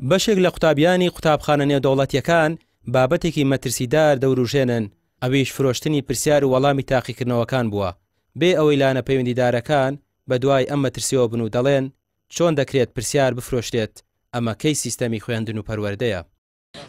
بەشێک لە قوتابیانی قوتابخانە نێودەوڵەتیەکان بابەتێکی مەترسیدار دەوروژێنن، ئەویش فرۆشتنی پرسیار و وەڵامی تاقیکردنەوەکان بووە، بێ ئەوەی لانە پەیوەندیدارەکان بە دوای ئەم مەترسیەوە بن و دەڵێن چۆن دەکرێت پرسیار بفرۆشتێت. ئەمە کەی سیستەمی خوێندن و پەروەردەیە.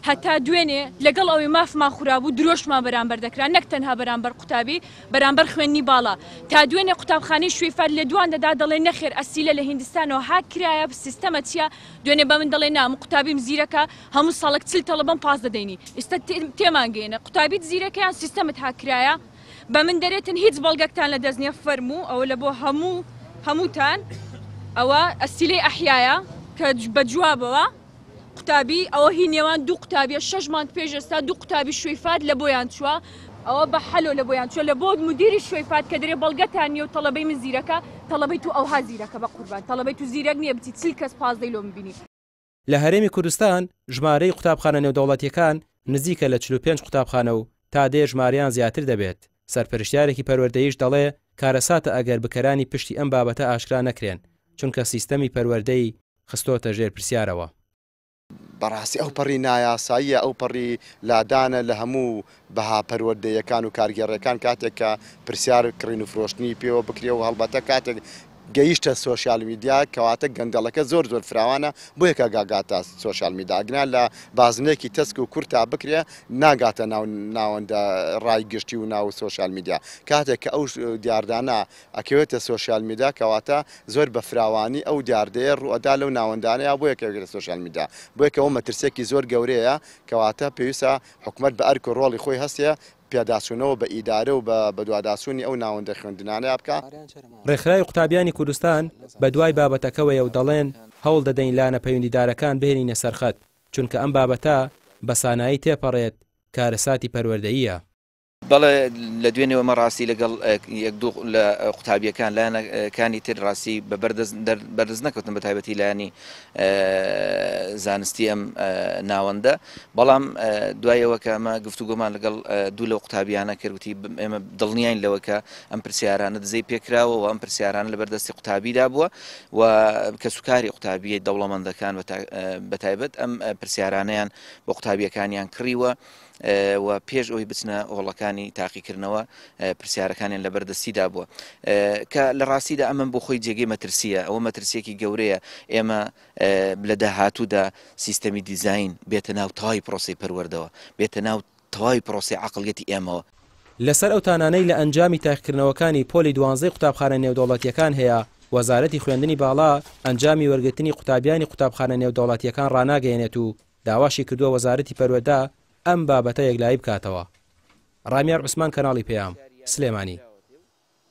هەتا دوێنێ لەگەڵ ئەوەی مافمان خورابوو درۆشمان بەرامبەر دەکرا، نەک تەنها بەرامبەر قوتابی، بەرامبەر خوێندنی باڵا. تا دوێنێ قوتابخانەی شوێفات لە دوان دەدا دەڵێ نەخێر ئەسیلە لە هیندستانەوە هاکرایە سیستەمە چیە، دوێنێ بە من دەڵێ نام قوتابیم زیرەکە هەموو ساڵک چل تەڵەبەم پاس دەدەینی. ئێستا تێمانگەێنە قوتابیت زیرەکەیان سیستەمت هاکرایە، بە من دەرێتن هیچ بەڵگەکتان لە دەستنیە فەرموو ئەوە لە بۆ هەمووتان ئەوە ئەسیلەی ئەحیایە کە بە جوابەوە قوتابی ئەوە هی نێوان دوو قوتابیە 6 مانگ پێش ئێستا دوو قوتابی شوێفات لە بۆیان چووە، ئەوە بە حەلۆ لە بۆیان چووە لە بۆ مدیری شوێفات کە دەرێ بەڵگەتان نیە و تەڵەبەی من زیرەکە تەڵەبەی تو ئەوها زیرەکە بە قوربان تەڵەبەی تو زیرەک نییە بچی چل کەس پازدەی لۆ ببینی. لە هەرێمی کوردستان ژمارەی قوتابخانە نێودەوڵەتیەکان نزیکە لە 45 قوتابخانە و تا دێ ژماریان زیاتر دەبێت. سەرپەرشتیارێکی پەروەردەییش دەڵێ کارەساتە ئەگەر بکەرانی پشتی ئەم بابەتە ئاشکرا نەکرێن، چونکە سیستەمی پەروەردەی خستۆتە ژێر پرسیارەوە. بەڕاستی ئەو پەڕی نایاساییە، ئەو پەڕی لادانە لە هەموو بەها پەروەردەیەکان و کارگەڕەکان کاتێک کە پرسیار کڕین و فرۆشتنی پێوە بکرێ و هەڵبەتە کاتێک گەیشتە سۆشیال میدیا کەواتە گەندەڵەکە زۆر فراوانە بۆ یەکە گاگاتە سۆشیال میدیا ئەگەر لە بازنێکی تەسک و کورتا بکرێ ناگاتە ناوەندە ڕایگشتی و ناو سۆشیال میدیا. کاتێک کە ئەو دیاردانە ئەکەوێتە سۆشیال میدیا کەواتە زۆر بە فراوانی ئەو دیاردەیە ڕوئەدا لەو ناوەندانەیە بۆ یەکەوێتە سۆشیال میدیا، بۆ یەکەوە مەترسێکی زۆر گەورەیە کەواتە پێویستە حکوومەت بە ئەرک و ڕۆڵی خۆی هەستە پیاداچوونەوە بە ئیدارە و بە دواداسوونی ئەو ناوەندە خوێندنانەیە بکە. ڕێکخراوی قوتابیانی کوردستان بە دوای بابەتەکەوەیە و دەڵێن هەوڵ دەدەین لانە پەیوەندیدارەکان بهێنینە سەرخەت، چونکە ئەم بابەتە بە سانایی تێپەڕێت کارەساتی پەروەردەییە. بەڵێ لە دوێنێەوە مەڕاستی لەگەڵ یەک دوو لە قوتابیەکان لایەنەکانی تر ڕاستی بە بەردەست نەکەوتن بە تایبەتی لایەنی زانستی ئەم ناوەندە، بەڵام دوایەوە کە ئەمە گفتوگۆمان لەگەڵ دوو لە قوتابیانە کردوتی ئێمە دڵنیاین لەوە کە ئەم پرسیارانە دزەی پێکراوە و ئەم پرسیارانە لە بەردەستی قوتابیدا بووە و کە سوکاری قوتابیە دەوڵەمەندەکان بە تایبەت ئەم پرسیارانەیان بە قوتابیەکانیان کڕیوە و پێش ئەوی بچنە ئۆڵەکانی تاقیکردنەوە پرسیارەکانیان لە بەردەستیدا بووە کە لە ڕاستیدا ئەمە بۆ خۆی جێگەی مەترسیە، ئەوە مەترسیەکی گەورەیە. ئێمە لە داهاتوودا سیستەمی دیزاین بێتە ناو تەواوی پرۆسی پەروەردەوە، بێتە ناو تەواوی پرۆسی عەقڵیەتی ئێمەوە. لەسەر ئەو تانانەی لە ئەنجامی تاقیکردنەوەکانی پۆلی 12 قوتابخانە نێودەوڵەتیەکان هەیە، وەزارەتی خوێندنی باڵا ئەنجامی وەرگرتنی قوتابیانی قوتابخانە نێودەوڵەتیەکان ڕاناگەیەنێت و داواشی کردووە وەزارەتی پەروەردە ئەم بابەتە یەکلایی بکاتەوە. ڕامیار عوسمان، کەناڵی پێام، سلێمانی.